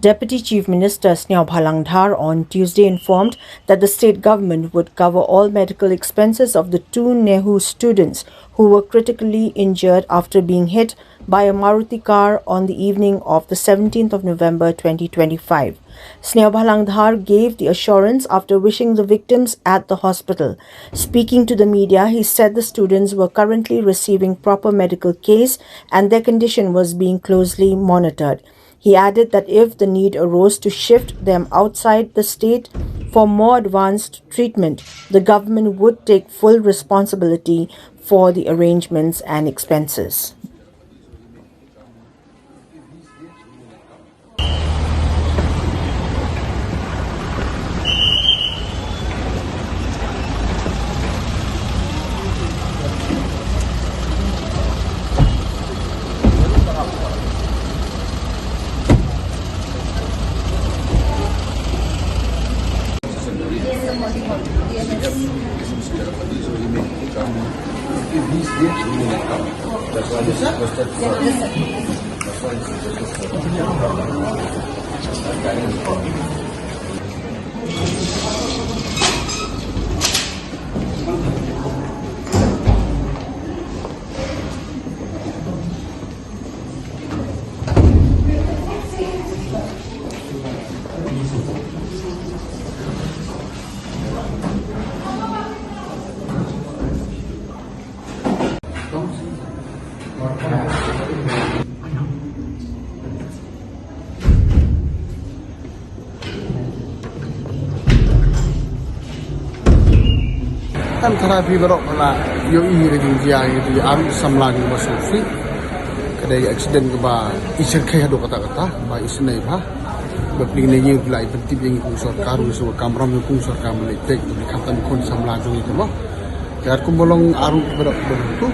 Deputy Chief Minister Nehu on Tuesday informed that the state government would cover all medical expenses of the two Nehu students who were critically injured after being hit by a Maruti car on the evening of the 17th of November 2025. Nehu gave the assurance after wishing the victims at the hospital. Speaking to the media, he said the students were currently receiving proper medical care and their condition was being closely monitored. He added that if the need arose to shift them outside the state for more advanced treatment, the government would take full responsibility for the arrangements and expenses. That's why this requested for. That's why it's requested for. Kan terapi berok pula yo ini lagi dia itu aru samla di masuk free kedai accident ke ba isin kaya do kata-kata ba isin nai ba bapling ne yu lai penting yang ku sarkar so kamram ku sarkar meletek di kantan kon samla jong itu mah jar ku bolong aru berok tu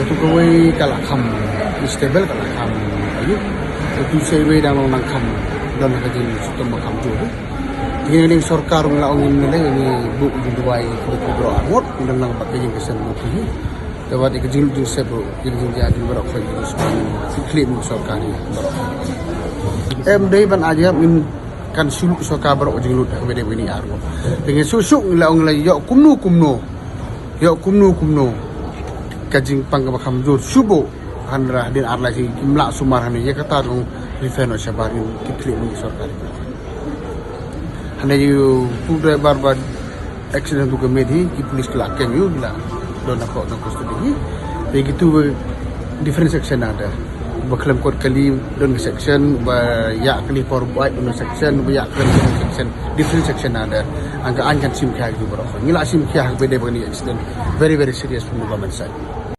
itu kowe kalakam stable kalakam ayu itu sewe dalam nangkam dan kajin suatu makam tu ini sarkar ngelaongin nilai ini bu duai kubro amot dan nang pakai yang kesan mukhi dapat ikjil ju sebo jil jadi berok fai klaim sarkar ni dei ban aja min kan suluk sarkar berok jil bede bini arwo dengan susuk ngelaong lai yo kumno kajing pangkam jur subo hanra din arla si kimla sumarhani ya kata dong rifeno sabarin klaim sarkar hanya you tu driver bar accident tu kemedi ki police kelakang you lah don nak custody begitu different section ada baklam kot kali don section ba ya kali for white don section ba ya kali section different section ada angka ankan sim kaya tu berapa ngila sim kaya beda begini accident very serious from the government side.